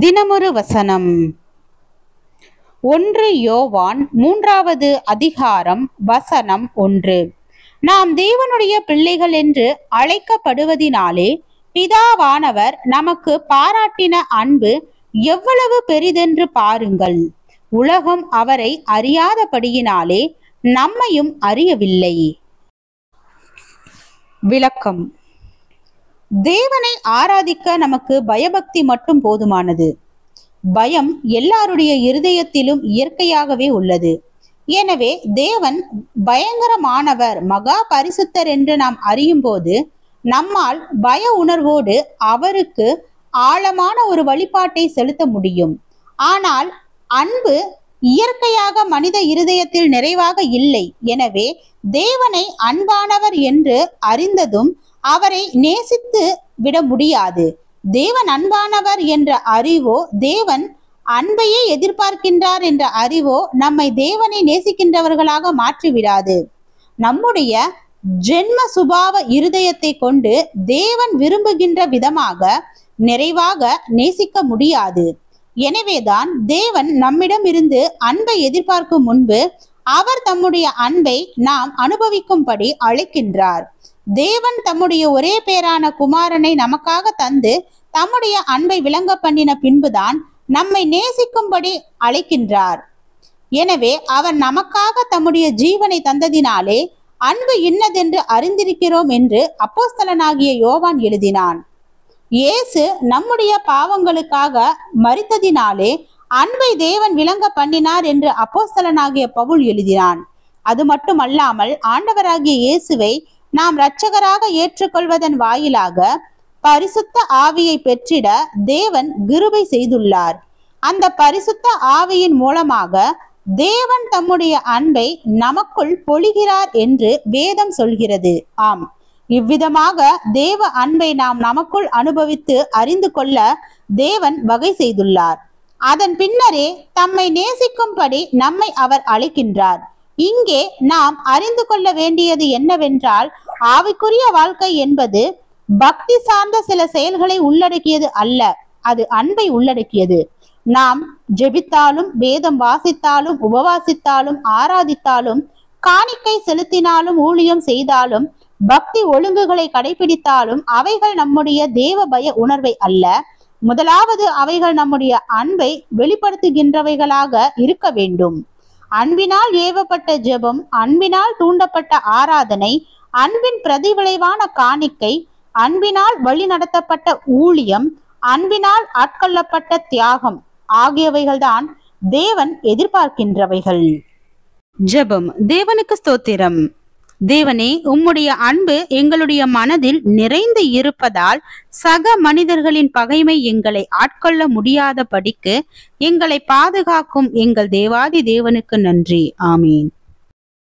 தினமொரு வசனம். 1 யோவான் 3வது அதிகாரம் வசனம் 1. நாம் தேவனுடைய பிள்ளைகள் என்று அழைக்கப்படுவதினாலே பிதாவானவர் நமக்கு பாராட்டின அன்பு எவ்வளவு பெரிதென்று பாருங்கள். உலகம் அவரை அறியாதபடியினாலே நம்மையும் அறியவில்லை. விளக்கம். தேவனை ஆராதிக்க நமக்கு பயபக்தி மட்டும் போதுமானது. பயம் எல்லாருடைய இருதயத்திலும் இயற்கையாகவே உள்ளது. எனவே தேவன் பயங்கரமானவர், மகா பரிசுத்தர் என்று நாம் அறியும் போது நம்மால் பய உணர்வோடு அவருக்கு ஆழமான ஒரு வழிபாட்டை செலுத்த முடியும். ஆனால் அன்பு இயற்கையாக மனித இருதயத்தில் நிறைவாக இல்லை. எனவே தேவனை அன்பானவர் என்று அறிந்ததும் அவரை நேசித்து விட முடியாது. தேவன் அன்பானவர் என்ற அறிவோ, தேவன் அன்பையே எதிர்பார்க்கின்றார் என்ற அறிவோ நம்மை தேவனை நேசிக்கின்றவர்களாக மாற்றிவிடாது. நம்முடைய ஜென்ம சுபாவ இருதயத்தை கொண்டு தேவன் விரும்புகின்ற விதமாக நிறைவாக நேசிக்க முடியாது. எனவேதான் தேவன் நம்மிடம் இருந்து அன்பை எதிர்பார்க்கும் முன்பு அவர் தம்முடைய அன்பை நாம் அனுபவிக்கும்படி அழைக்கின்றார். தேவன் தம்முடைய ஒரே பேரான குமாரனை நமக்காக தந்து தம்முடைய அன்பை விளங்க பண்ணின பின்புதான் நம்மை நேசிக்கும்படி அழைக்கின்றார். எனவே அவர் நமக்காக தம்முடைய ஜீவனை தந்ததினாலே அன்பு இன்னதென்று அறிந்திருக்கிறோம் என்று அப்போஸ்தலனாகிய யோவான் எழுதினான். இயேசு நம்முடைய பாவங்களுக்காக மரித்ததினாலே அன்பை தேவன் விளங்க பண்ணினார் என்று அப்போஸ்தலனாகிய பவுல் எழுதினான். அது மட்டுமல்லாமல் ஆண்டவராகிய இயேசுவை நாம் இரட்சகராக ஏற்றுக்கொள்வதன் வாயிலாக பரிசுத்த ஆவியை பெற்றிட தேவன் கிருபை செய்துள்ளார். அந்த பரிசுத்த ஆவியின் மூலமாக தேவன் தம்முடைய அன்பை நமக்குள் பொழிகிறார் என்று வேதம் சொல்கிறது. ஆம், இவ்விதமாக தேவ அன்பை நாம் நமக்குள் அனுபவித்து அறிந்து கொள்ள தேவன் வகை செய்துள்ளார். அதன் பின்னரே தம்மை நேசிக்கும்படி நம்மை அவர் அழைக்கின்றார். இங்கே நாம் அறிந்து கொள்ள வேண்டியது என்னவென்றால், ஆவிக்குரிய வாழ்க்கை என்பது பக்தி சார்ந்த சில செயல்களை உள்ளடக்கியது அல்ல, அது அன்பை உள்ளடக்கியது. நாம் ஜெபித்தாலும், வேதம் வாசித்தாலும், உபவாசித்தாலும், ஆராதித்தாலும், காணிக்கை செலுத்தினாலும், ஊழியம் செய்தாலும், பக்தி ஒழுங்குகளை கடைபிடித்தாலும் அவைகள் நம்முடைய தேவ பய உணர்வை அல்ல. முதலாவது அவைகள் நம்முடைய அன்பை வெளிப்படுத்துகின்றவைகளாக இருக்க வேண்டும். அன்பினால் ஏவப்பட்ட ஜெபம், அன்பினால் தூண்டப்பட்ட ஆராதனை, அன்பின் பிரதிவிளைவான காணிக்கை, அன்பினால் வழி நடத்தப்பட்ட ஊழியம், அன்பினால் ஆட்கொள்ளப்பட்ட தியாகம் ஆகியவைகள்தான் தேவன் எதிர்பார்க்கின்றவைகள். ஜெபம். தேவனுக்கு ஸ்தோத்திரம். தேவனே, உம்முடைய அன்பு எங்களுடைய மனதில் நிறைந்து இருப்பதால் சக மனிதர்களின் பகைமை எங்களை ஆட்கொள்ள முடியாத படிக்கு எங்களை பாதுகாக்கும் எங்கள் தேவாதி தேவனுக்கு நன்றி. ஆமீன்.